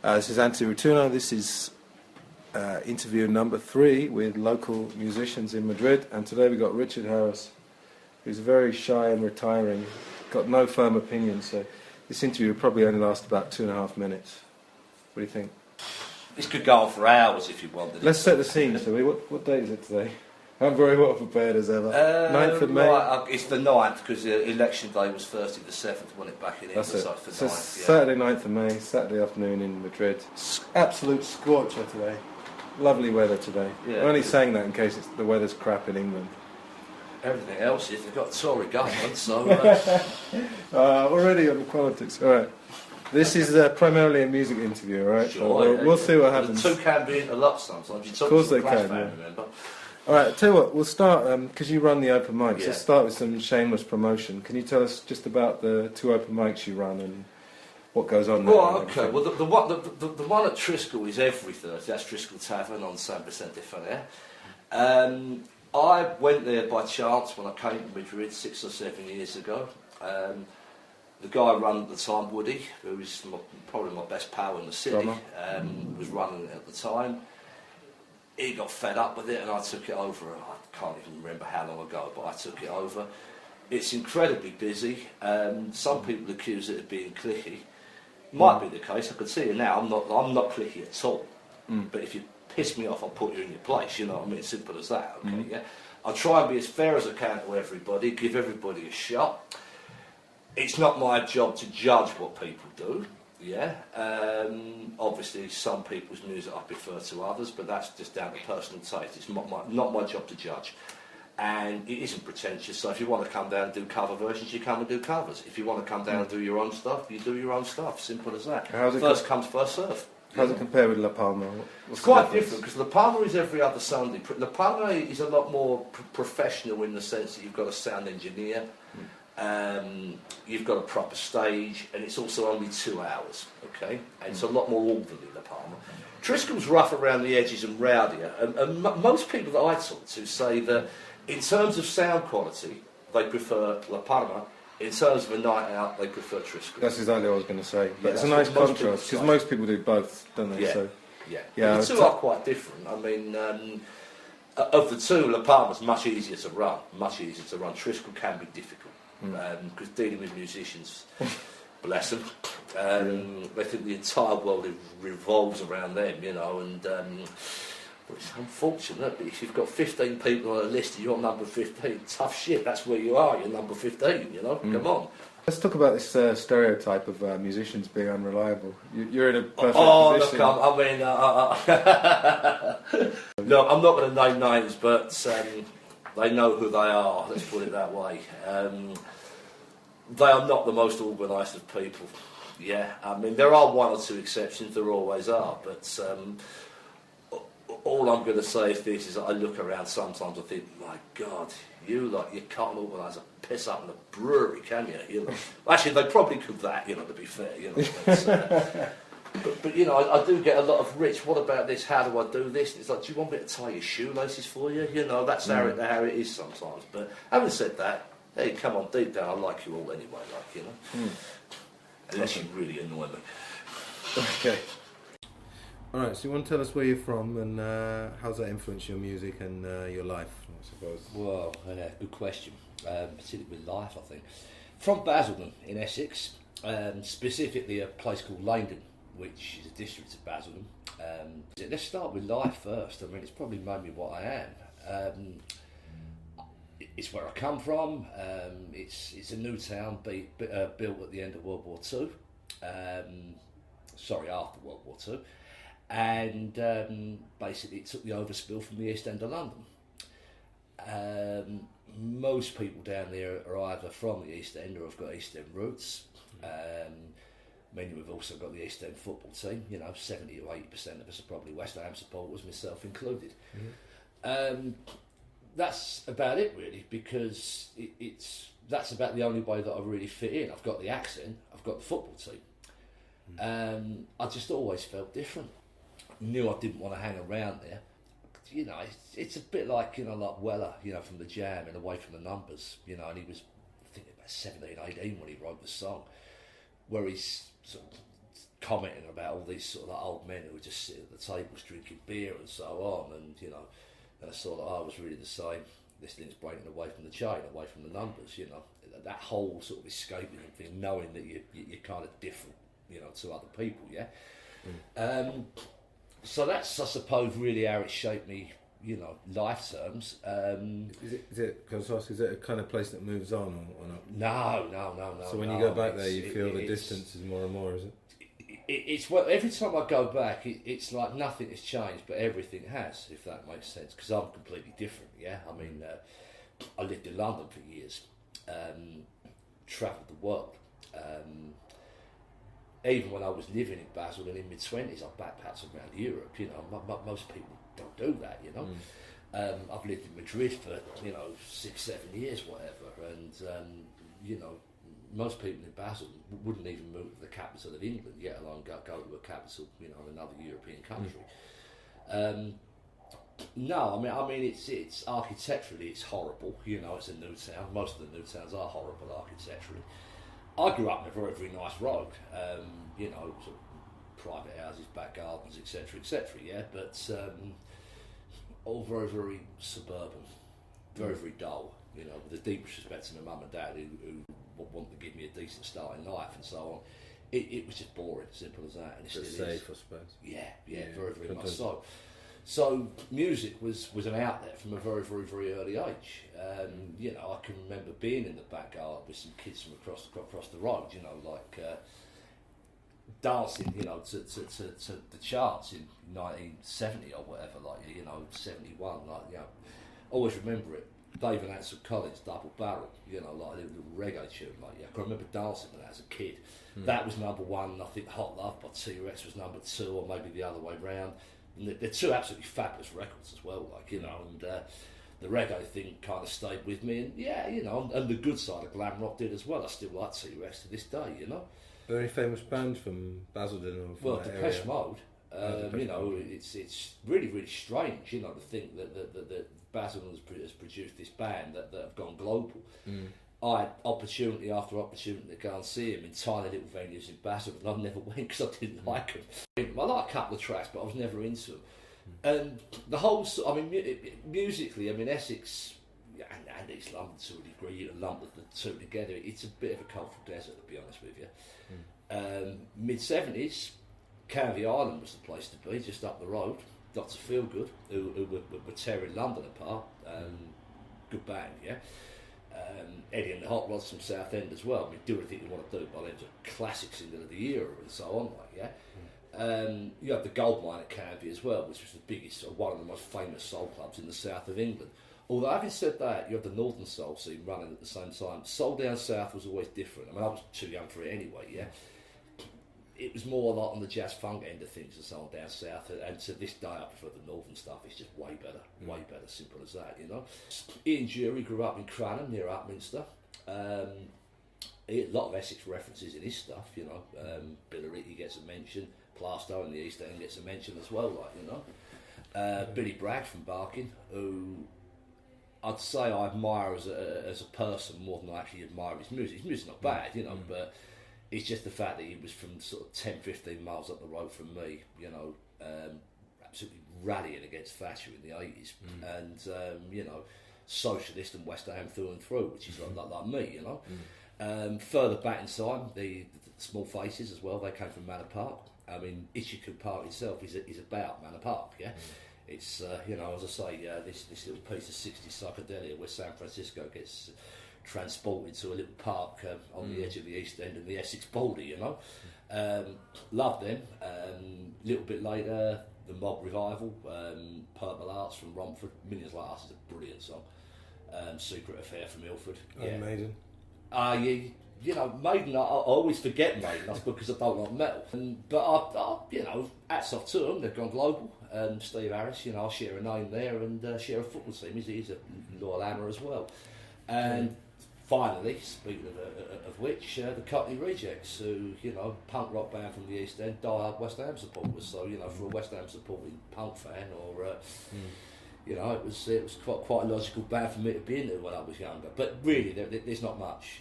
This is Antony Rotunno. This is interview number 3 with local musicians in Madrid, and today we've got Richard Harris, who's very shy and retiring, got no firm opinion, so this interview will probably only last about 2.5 minutes. What do you think? This could go on for hours if you wanted. Let's set the scene, shall we? What date is it today? I'm very well prepared as ever. 9th of May? Right, it's the 9th, because election day was Thursday the 7th, when it back in England, That's it. so it's the So 9th, yeah. Saturday 9th of May, Saturday afternoon in Madrid. Absolute scorcher today. Lovely weather today. Yeah. I'm only saying that in case the weather's crap in England. Everything else is, they've got a Tory government, so... Already on the politics. All right. This is primarily a music interview, all right? Sure, We'll see what happens. The two can be a lot sometimes. You talk Of course to they a Clash can, fan, yeah. remember? All right, tell you what, we'll start, because you run the open mics, Yeah. let's start with some shameless promotion. Can you tell us just about the 2 open mics you run and what goes on there? Well, okay. Well, the one at Triskel is every Thursday. That's Triskel Tavern on San Vicente Ferrer. I went there by chance when I came to Madrid 6 or 7 years ago. The guy I ran at the time, Woody, who was probably my best pal in the city, was running it at the time. He got fed up with it and I took it over. I can't even remember how long ago, but I took it over. It's incredibly busy. Some people accuse it of being cliquey. Might be the case. I can see it now. I'm not cliquey at all. But if you piss me off, I'll put you in your place. You know what I mean? Simple as that. Okay. Yeah. I'll try and be as fair as I can to everybody. Give everybody a shot. It's not my job to judge what people do. Yeah. Obviously, some people's music I prefer to others, but that's just down to personal taste. It's not my job to judge. And it isn't pretentious, so if you want to come down and do cover versions, you come and do covers. If you want to come down and do your own stuff, you do your own stuff. Simple as that. First comes, first serve. How does it compare with La Palma? It's quite different, because La Palma is every other Sunday. La Palma is a lot more professional in the sense that you've got a sound engineer, you've got a proper stage, and it's also only 2 hours, okay? And it's a lot more orderly, La Palma. Triskel's rough around the edges and rowdier, and most people that I talk to say that in terms of sound quality, they prefer La Palma. In terms of a night out, they prefer Triskel. That's exactly what I was going to say. But Yeah, it's a nice what most contrast, people because say. most people do both, don't they? Yeah. So, Yeah, Yeah, the two are quite different. I mean, of the two, La Palma's much easier to run. Triskel can be difficult, because dealing with musicians, bless them, they think the entire world revolves around them, you know, and well, it's unfortunate, but if you've got 15 people on a list and you're number 15, tough shit, that's where you are, you're number 15, you know, come on. let's talk about this stereotype of musicians being unreliable. You're in a perfect position. Look, I mean, no, I'm not going to name names, but they know who they are, let's put it that way. They are not the most organised of people, yeah. I mean, there are 1 or 2 exceptions, there always are, but all I'm going to say is this, is that I look around sometimes and think, my God, you can't organise a piss up in a brewery, can you? Know? Actually, they probably could that, you know, to be fair, you know. But you know, I do get a lot of, Rich, what about this? How do I do this? It's like, do you want me to tie your shoelaces for you? You know, that's how it is sometimes. But having said that, hey, come on, deep down, I like you all anyway, like, you know. Unless you really annoy me. Okay. All right, so you want to tell us where you're from and how's that influenced your music and your life, I suppose? Well, good question. Particularly with life, I think. From Basildon in Essex, specifically a place called Langdon, which is a district of Basildon. Let's start with life first. I mean, it's probably made me what I am. It's where I come from. It's a new town built at the end of World War II. After World War II. And basically it took the overspill from the East End of London. Most people down there are either from the East End or have got East End roots. We've also got the East End football team, you know, 70 or 80% of us are probably West Ham supporters, myself included. That's about it really, because that's about the only way that I really fit in. I've got the accent, I've got the football team. I just always felt different. Knew I didn't want to hang around there. You know, it's a bit like, you know, like Weller, you know, from the Jam and Away from the Numbers, you know, and he was, I think, about 17, 18 when he wrote the song, where he's sort of commenting about all these sort of like old men who were just sitting at the tables drinking beer and so on, and you know, and I saw that I was really the same. Listening's breaking away from the chain, away from the numbers, you know, that whole sort of escapism thing, knowing that you're kind of different, you know, to other people, yeah. So that's, I suppose, really how it shaped me, you know, life terms. Is it a kind of place that moves on or not? No. So when you go back there, you feel the distance is more and more, is it? It's well, every time I go back, it's like nothing has changed, but everything has, if that makes sense, because I'm completely different, yeah? I mean, I lived in London for years, travelled the world. Even when I was living in Basel and in mid-20s, I backpacked around Europe, you know, most people don't do that, you know. I've lived in Madrid for, you know, 6-7 years, whatever, and, you know, most people in Basel wouldn't even move to the capital of England, let alone go to a capital, you know, in another European country. No, I mean, it's architecturally, it's horrible. You know, it's a new town. Most of the new towns are horrible architecturally. I grew up in a very, very nice road. You know, sort of private houses, back gardens, etc., etc. Yeah, but all very, very suburban, very, very dull. You know, with the deepest respect to my mum and dad, who wanted to give me a decent start in life and so on. It was just boring, simple as that. And it still is. Safe, I suppose. Yeah, very, very much so. So music was an outlet from a very, very, very early age. You know, I can remember being in the back garden with some kids from across the road. You know, like dancing, you know, to the charts in 1970 or whatever, like, you know, 71. Like, you know, always remember it. Dave and Ansel Collins, Double Barrel, you know, like a little reggae tune, like, yeah. I can remember dancing with that as a kid. That was number one, and I think Hot Love by T-Rex was number two, or maybe the other way round. And they're two absolutely fabulous records as well, like, you know, and the reggae thing kind of stayed with me, and yeah, you know, and the good side of glam rock did as well. I still like T-Rex to this day, you know. Are there any famous bands from Basildon or from well, that Depeche area? Mode. You know, it's really, really strange, you know, to think that Basildon has produced this band that have gone global. I had opportunity after opportunity to go and see him in tiny little venues in Basildon, and I never went because I didn't like them. I like a couple of tracks, but I was never into them. And the whole, I mean, musically, I mean, Essex and East London to a degree, you lump the two together, it's a bit of a cultural desert, to be honest with you. Mid-70s, Canvey Island was the place to be, just up the road. Dr. Feelgood, who were tearing London apart. Good band, yeah. Eddie and the Hot Rods from Southend as well. I mean, do anything you want to do, but it was a classic single of the era and so on, like, yeah. You have the Gold Mine at Canvey as well, which was the biggest, or one of the most famous soul clubs in the south of England. Although, having said that, you have the Northern Soul scene running at the same time. Soul down south was always different. I mean, I was too young for it anyway, yeah. It was more like on the jazz funk end of things and so on down south, and to this day I prefer the northern stuff. It's just way better, simple as that, you know. Ian Jury grew up in Cranham near Upminster. A lot of Essex references in his stuff, you know. Billericay gets a mention, Plastow in the East End gets a mention as well, like, you know. Billy Bragg from Barking, who I'd say I admire as a person more than I actually admire his music. His music's not bad, you know, but it's just the fact that he was from sort of 10-15 miles up the road from me, you know, absolutely rallying against Thatcher in the 80s, and, you know, socialist and West Ham through and through, which is like me, you know. Further back in time, the Small Faces as well, they came from Manor Park. I mean, Itchycote Park itself is about Manor Park, yeah. It's, you know, as I say, this little piece of 60s psychedelia where San Francisco gets transported to a little park on the edge of the East End and the Essex border, you know. Loved them. Little bit later, the Mob Revival, Purple Hearts from Romford, Millions Like Us is a brilliant song. Secret Affair from Ilford. Yeah. Maiden. You know, Maiden, I always forget Maiden, that's because I don't like metal. But I, you know, hats off to them, they've gone global. Steve Harris, you know, I'll share a name there and share a football team. He's a loyal hammer as well. And finally, speaking of which, the Cockney Rejects, who, you know, punk rock band from the East End, die-hard West Ham supporters. So, you know, for a West Ham supporting punk fan, or you know, it was quite a logical band for me to be into when I was younger. But really, there's not much.